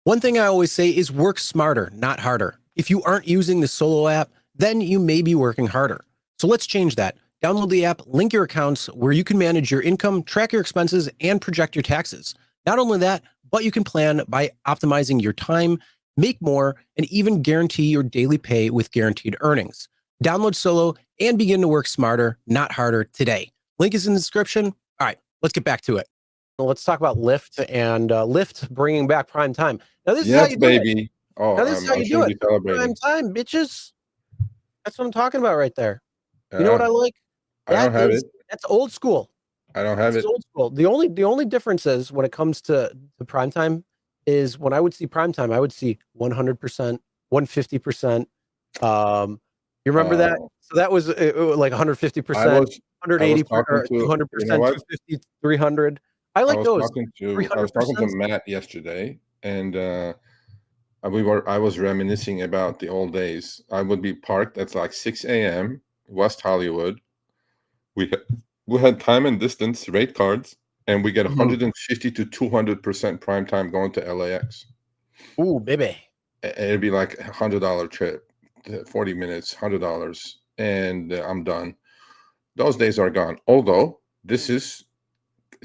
One thing I always say is work smarter, not harder. If you aren't using the Solo app, then you may be working harder. So let's change that. Download the app, link your accounts where you can manage your income, track your expenses, and project your taxes. Not only that, but you can plan by optimizing your time, make more, and even guarantee your daily pay with guaranteed earnings. Download Solo and begin to work smarter, not harder today. Link is in the description. All right, let's get back to it. Let's talk about Lyft and Lyft bringing back prime time. Now this is how Yes, you do it. baby. Oh, Now this is how I'm you sure do you'll it. be celebrating. Prime time, bitches. That's what I'm talking about right there. You know what Uh, I like? I don't have it. That's old school. I don't have This is it. old school. The only difference is when it comes to prime time is when I would see prime time, I would see 100%, 150%. You remember that? Oh, So that was like I 150%, was I was 180 talking or to, you know 200%, what? 250, 300. I I like was those talking to I was talking to 300%. Matt yesterday, and I was reminiscing about the old days. I would be parked at like 6 a.m. West Hollywood. We had, we had time and distance rate cards, and we get Mhm. 150 to 200% prime time going to LAX. Ooh, baby. It'd be like $100 trip, 40 minutes, $100, and I'm done. Those days are gone. Although it's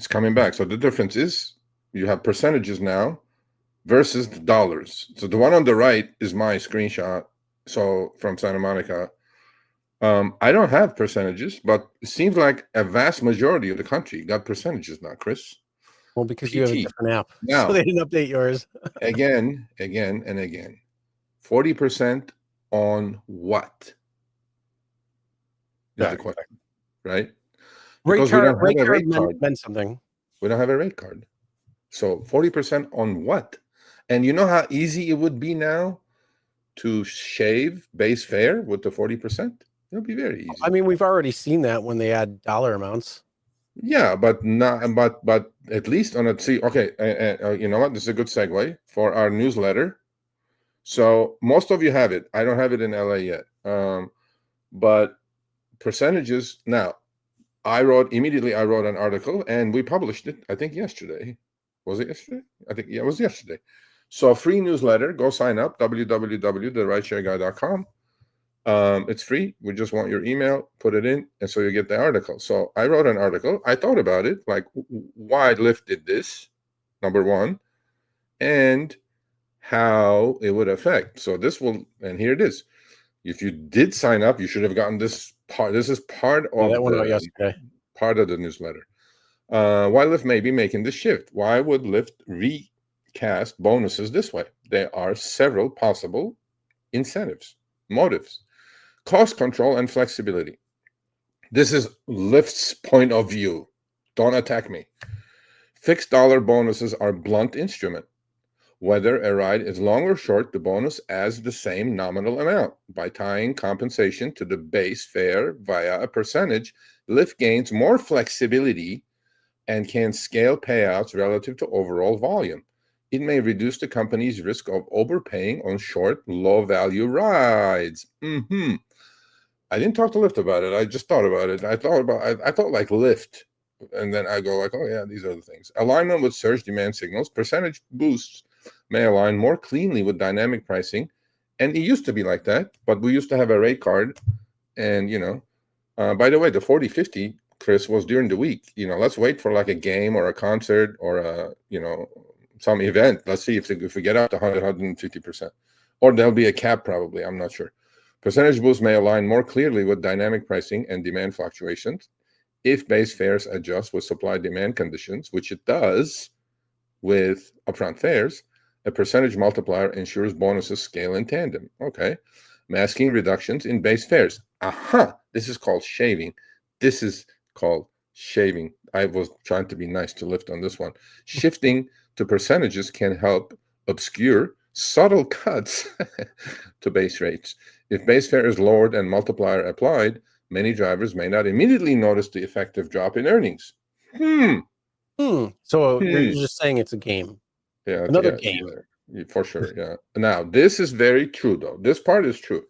coming back. So the difference is you have percentages now versus the dollars. So the one on the right is my screenshot. So from Santa Monica, I don't have percentages, but it seems like a vast majority of the country got percentages now, Chris. Well, because you have a PT. different app, so Now, they didn't update yours. again, and again, 40% on what is Yeah, the exactly. question, right? Because we don't have Rate a card rate card. meant something. We don't have a rate card. So 40% on what? And you know how easy it would be now to shave base fare with the 40%? It'll be very I easy. mean, we've already seen that when they add dollar amounts. Yeah, but not, but at least on a see. Okay, you know what? This is a good segue for our newsletter. So most of you have it. I don't have it in LA yet. But percentages now. I wrote an article and we published it. I think yesterday. Was it yesterday? I think yeah, it was yesterday. So free newsletter. Go sign up. www.therideshareguy.com. It's free. We just want your email, put it in, and so you get the article. So I wrote an article. I thought about it, like why Lyft did this, number one, and how it would affect. So this will, and here it is. If you did sign up, you should have gotten this part. This is Yeah, that went out yesterday. part of the newsletter. Why Lyft may be making this shift? Why would Lyft recast bonuses this way? There are several possible incentives, motives, cost control, and flexibility. This is Lyft's point of view. Don't attack me. Fixed dollar bonuses are blunt instrument. Whether a ride is long or short, the bonus adds the same nominal amount. By tying compensation to the base fare via a percentage, Lyft gains more flexibility and can scale payouts relative to overall volume. It may reduce the company's risk of overpaying on short, low value rides. I didn't talk to Lyft about it. I just thought about it. I thought like Lyft. And then I go like, oh yeah, these are the things. Alignment with surge demand signals, percentage boosts may align more cleanly with dynamic pricing. And it used to be like that, but we used to have a rate card. And by the way, the 40/50, Chris, was during the week. Let's wait for like a game or a concert or some event. Let's see if we get up to 100, 150%. Or there'll be a cap probably. I'm not sure. Percentage boosts may align more clearly with dynamic pricing and demand fluctuations. If base fares adjust with supply-demand conditions, which it does with upfront fares, a percentage multiplier ensures bonuses scale in tandem. Okay. Masking reductions in base fares. Aha! This is called shaving. This is called shaving. I was trying to be nice to Lyft on this one. Shifting to percentages can help obscure subtle cuts to base rates. If base fare is lowered and multiplier applied, many drivers may not immediately notice the effective drop in earnings. So you're Hmm. just saying it's a game, Yeah, another yeah, game. for sure. Yeah. Now, this is very true, though. This part is true.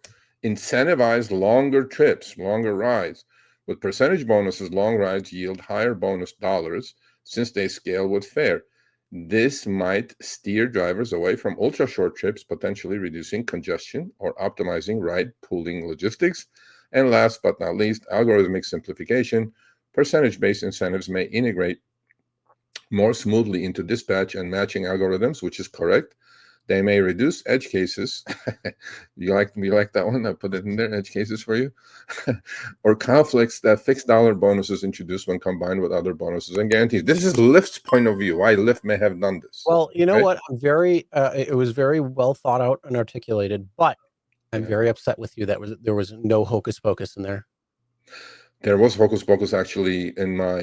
Incentivize longer trips, longer rides. With percentage bonuses, long rides yield higher bonus dollars since they scale with fare. This might steer drivers away from ultra short trips, potentially reducing congestion or optimizing ride pooling logistics. And last but not least, algorithmic simplification. Percentage-based incentives may integrate more smoothly into dispatch and matching algorithms, which is correct. They may reduce edge cases. You like that one? I put it in there, edge cases for you. Or conflicts that fixed dollar bonuses introduce when combined with other bonuses and guarantees. This is Lyft's point of view, why Lyft may have done this. Well, you know right? what? I'm very. It was very well thought out and articulated, but I'm very upset with you that there was no hocus pocus in there. There was hocus pocus actually in my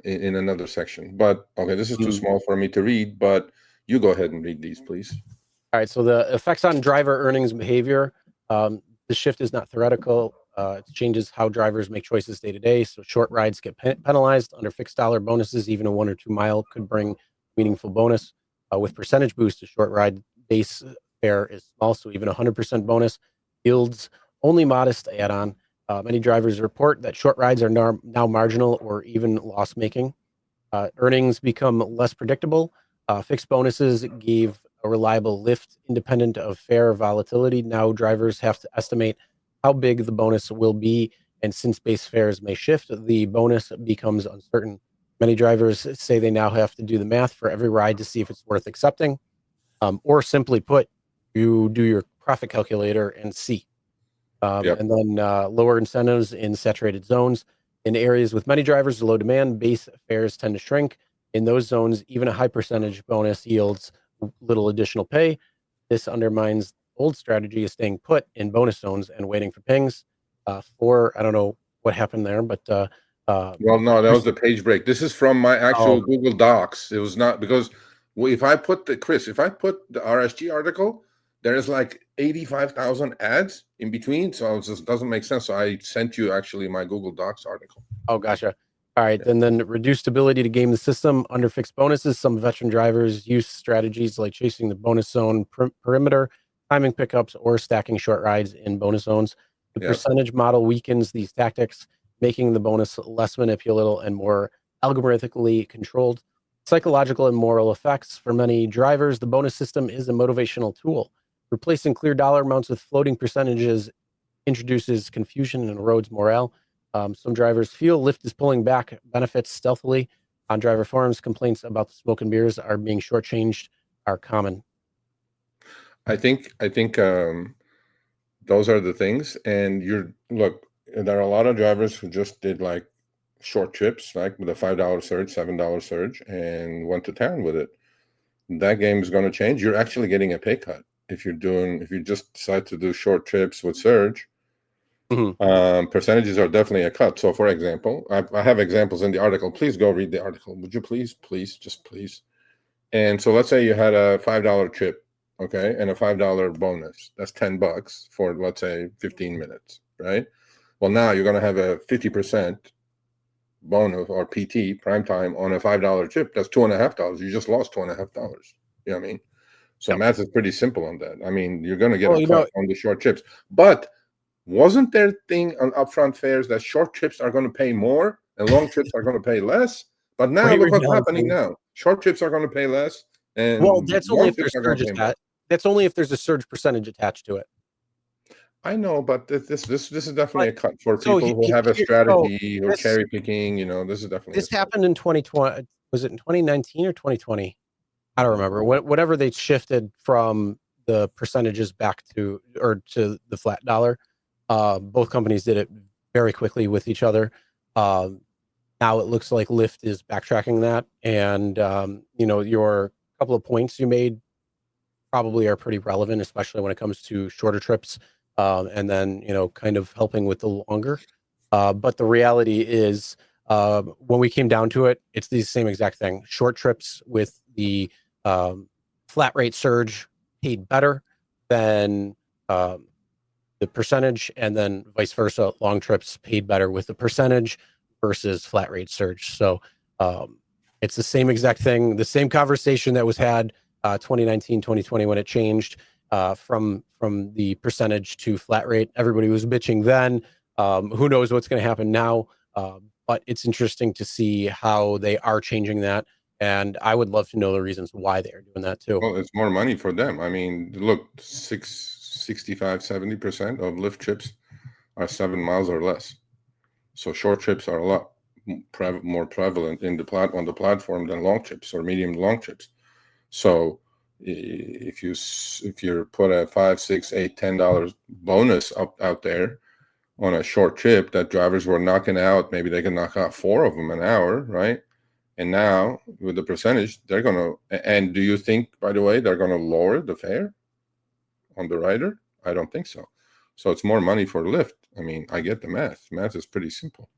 in another section, but okay, this is too small for me to read. But you go ahead and read these, please. All right. So the effects on driver earnings and behavior. The shift is not theoretical. It changes how drivers make choices day to day. So short rides get penalized under fixed dollar bonuses. Even a 1 or 2 mile could bring meaningful bonus. With percentage boost, a short ride base fare is small, so even 100% bonus yields only modest add-on. Many drivers report that short rides are now marginal or even loss-making. Earnings become less predictable. Fixed bonuses gave a reliable lift independent of fare volatility. Now drivers have to estimate how big the bonus will be, and since base fares may shift, the bonus becomes uncertain. Many drivers say they now have to do the math for every ride to see if it's worth accepting, or simply put, you do your profit calculator and see. Yep. And then lower incentives in saturated zones. In areas with many drivers, low demand, base fares tend to shrink. In those zones, even a high percentage bonus yields little additional pay. This undermines old strategy of staying put in bonus zones and waiting for pings. I don't know what happened there, but Well, no, that was the page break. This is from my actual oh, Google Docs. It was not because if I put the RSG article, there's like 85,000 ads in between, so it just doesn't make sense. So I sent you actually my Google Docs article. oh, gotcha. All right, and then reduced ability to game the system under fixed bonuses. Some veteran drivers use strategies like chasing the bonus zone perimeter, timing pickups, or stacking short rides in bonus zones. The Yep. percentage model weakens these tactics, making the bonus less manipulable and more algorithmically controlled. Psychological and moral effects. For many drivers, the bonus system is a motivational tool. Replacing clear dollar amounts with floating percentages introduces confusion and erodes morale. Some drivers feel Lyft is pulling back benefits stealthily. On driver forums, complaints about the smoke and mirrors are being shortchanged are common. I think those are the things. And look, there are a lot of drivers who just did like short trips, like with a $5 surge, $7 surge, and went to town with it. That game is going to change. You're actually getting a pay cut if you just decide to do short trips with surge. Percentages are definitely a cut. So, for example, I have examples in the article. Please go read the article. Would you please, just please? And so, let's say you had a $5 trip, okay, and a $5 bonus. That's $10 for, let's say, 15 minutes, right? Well, now you're going to have a 50% bonus or PT prime time on a $5 trip. That's $2.50. You just lost $2.50. You know what I mean? So math is pretty simple on that. I mean, you're going to get a cut on the short trips. But wasn't there thing on upfront fares that short trips are going to pay more and long trips are going to pay less? But now look what's happening now. Short trips are going to pay less, and that's only if there's surge attached. That's only if there's a surge percentage attached to it. I know, but this is definitely a cut for people who have a strategy or cherry picking. This is definitely this happened in 2020. Was it in 2019 or 2020? I don't remember. Whatever they shifted from the percentages back to the flat dollar. Both companies did it very quickly with each other. Now it looks like Lyft is backtracking that, and your couple of points you made probably are pretty relevant, especially when it comes to shorter trips, and then kind of helping with the longer. But the reality is, when we came down to it, it's the same exact thing. Short trips with the flat rate surge paid better than the percentage, and then vice versa. Long trips paid better with the percentage versus flat rate surge. So it's the same exact thing, the same conversation that was had 2019, 2020 when it changed from the percentage to flat rate. Everybody was bitching then. Who knows what's going to happen now? But it's interesting to see how they are changing that. And I would love to know the reasons why they are doing that too. Well, it's more money for them. I mean, look, 65-70% of Lyft trips are 7 miles or less. So short trips are a lot more prevalent on the platform than long trips or medium long trips. So if you put a $5, $6, $8, $10 bonus out there on a short trip that drivers were knocking out, maybe they can knock out 4 of them an hour, right? And now with the percentage, they're gonna. And do you think, by the way, they're gonna lower the fare on the rider? I don't think so. So it's more money for Lyft. I mean, I get the math. Math is pretty simple.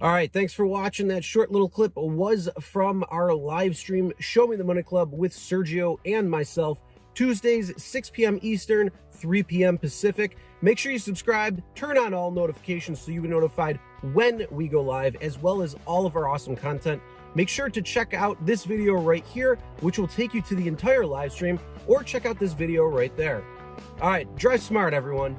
All right, thanks for watching. That short little clip was from our live stream, Show Me the Money Club with Sergio and myself, Tuesdays, 6 p.m. Eastern, 3 p.m. Pacific. Make sure you subscribe, turn on all notifications so you get notified when we go live, as well as all of our awesome content. Make sure to check out this video right here, which will take you to the entire live stream, or check out this video right there. All right, drive smart, everyone.